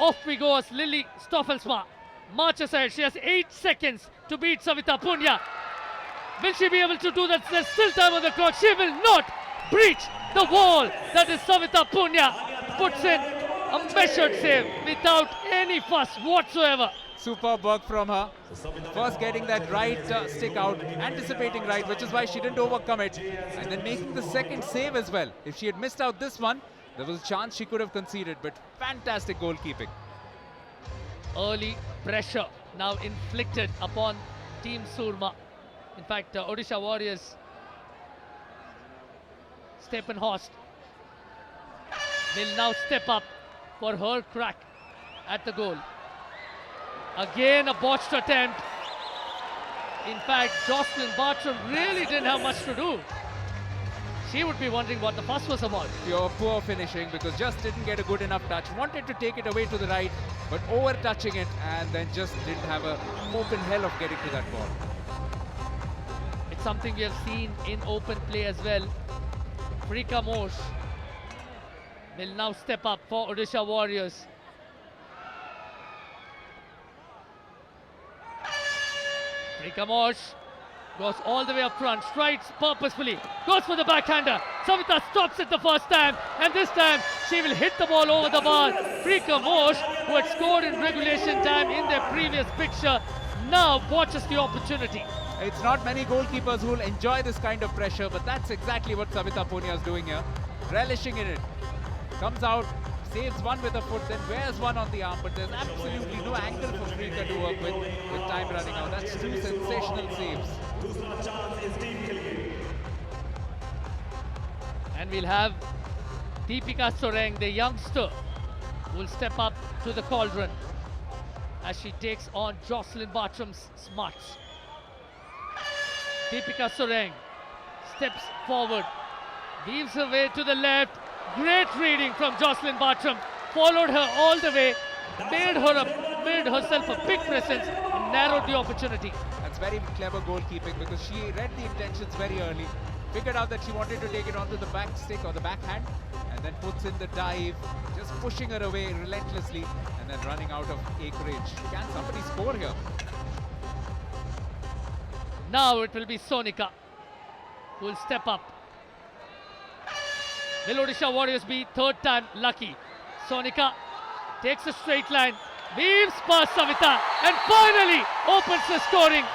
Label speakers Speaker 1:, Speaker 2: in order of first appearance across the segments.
Speaker 1: Off we go as Lily Stoffelsma marches ahead. She has 8 seconds to beat Savita Punya. Will she be able to do that? There's still time on the clock. She will not breach the wall. That is Savita Punya. Puts in a measured save without any fuss whatsoever.
Speaker 2: Superb work from her. First getting that right stick out, anticipating right, which is why she didn't overcome it. And then making the second save as well. If she had missed out this one, there was a chance she could have conceded, but fantastic goalkeeping.
Speaker 1: Early pressure now inflicted upon Team Surma. In fact, Odisha Warriors, Stephen Horst will now step up for her crack at the goal. Again a botched attempt. In fact, Jocelyn Bartram really didn't have much to do. She would be wondering what the fuss was about.
Speaker 2: Pure poor finishing because just didn't get a good enough touch. Wanted to take it away to the right, but over touching it and then just didn't have a open hell of getting to that ball.
Speaker 1: It's something we have seen in open play as well. Frika Mosh will now step up for Odisha Warriors. Frika Mosh goes all the way up front, strides purposefully, goes for the backhander. Savita stops it the first time, and this time she will hit the ball over the bar. Frika Mosh, who had scored in regulation time in their previous fixture, now watches the opportunity.
Speaker 2: It's not many goalkeepers who will enjoy this kind of pressure, but that's exactly what Savita Punya is doing here. Relishing in it. Comes out, saves one with a foot, then wears one on the arm, but there's absolutely no angle for Frika to work with time running out. That's two sensational saves.
Speaker 1: And we'll have Deepika Soreng, the youngster, who will step up to the cauldron as she takes on Jocelyn Bartram's smarts. Deepika Soreng steps forward, weaves her way to the left. Great reading from Jocelyn Bartram. Followed her all the way, made herself a big presence and narrowed the opportunity.
Speaker 2: That's very clever goalkeeping because she read the intentions very early, figured out that she wanted to take it onto the back stick or the backhand, and then puts in the dive, just pushing her away relentlessly and then running out of acreage. Can somebody score here?
Speaker 1: Now it will be Sonika who will step up. Will Odisha Warriors be third time lucky? Sonika takes a straight line, weaves past Savita, and finally opens the scoring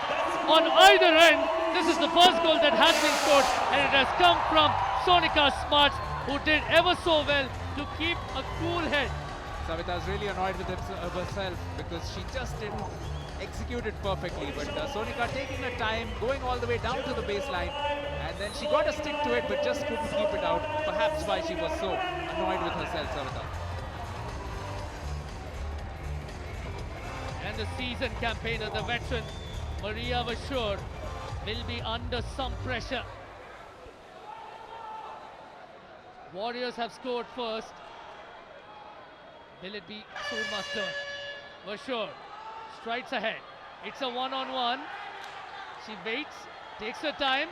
Speaker 1: on either end. This is the first goal that has been scored, and it has come from Sonika Smarts, who did ever so well to keep a cool head.
Speaker 2: Savita is really annoyed with herself because she just didn't execute it perfectly, but Sonika taking her time, going all the way down to the baseline, and then she got a stick to it but just couldn't keep it out. Perhaps why she was so annoyed with herself, Savita.
Speaker 1: And the season campaigner, the veteran Maria Vashur, will be under some pressure. Warriors have scored first. Will it be Surma's turn? Vashur strides ahead. It's a one-on-one. She waits, takes her time.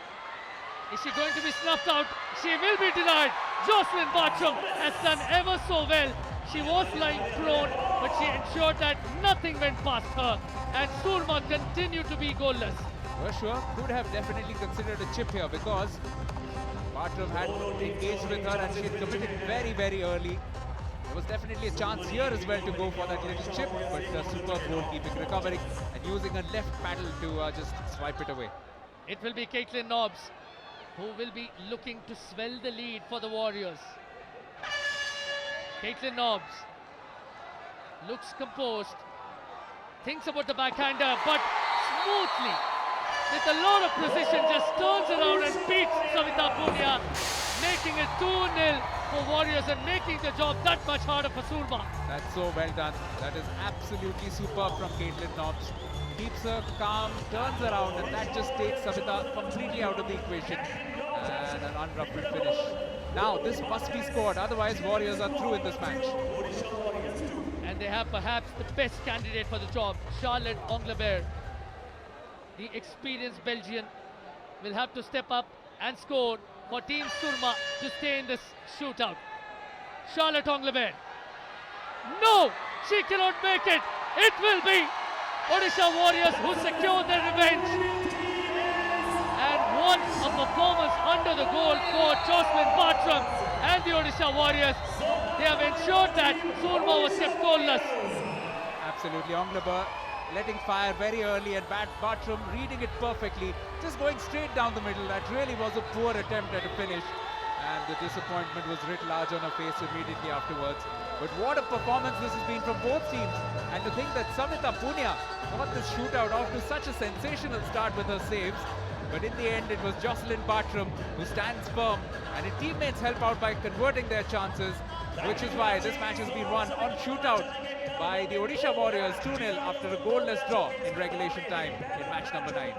Speaker 1: Is she going to be snuffed out? She will be denied. Jocelyn Bartram has done ever so well. She was lying prone, but she ensured that nothing went past her, and Surma continued to be goalless.
Speaker 2: Vashur could have definitely considered a chip here because Bartram had engaged with her and she had committed very, very early. There was definitely a chance here as well to go for that little chip, but superb goalkeeping, recovering and using her left paddle to just swipe it away.
Speaker 1: It will be Caitlin Nobbs who will be looking to swell the lead for the Warriors. Caitlin Nobbs looks composed, thinks about the backhander, but smoothly, with a lot of precision, just turns around and beats Savita Punya, making it 2-0 for Warriors and making the job that much harder for Surma.
Speaker 2: That's so well done. That is absolutely superb from Caitlin Nobbs. Keeps her calm, turns around, and that just takes Savita completely out of the equation. And an unruffled finish. Now, this must be scored, otherwise Warriors are through in this match.
Speaker 1: And they have perhaps the best candidate for the job, Charlotte Anglebert. The experienced Belgian will have to step up and score for Team Surma to stay in this shootout. Charlotte Anglebert. No! She cannot make it. It will be Odisha Warriors who secure their revenge. And what a performance under the goal for Jocelyn Bartram and the Odisha Warriors. They have ensured that Surma was kept goalless.
Speaker 2: Absolutely, Onglaber letting fire very early and Bartram reading it perfectly, just going straight down the middle. That really was a poor attempt at a finish, and the disappointment was writ large on her face immediately afterwards. But what a performance this has been from both teams, and to think that Samita Punia got this shootout off to such a sensational start with her saves, but in the end it was Jocelyn Bartram who stands firm, and her teammates help out by converting their chances, which is why this match has been won on shootout by the Odisha Warriors 2-0 after a goalless draw in regulation time in match number 9.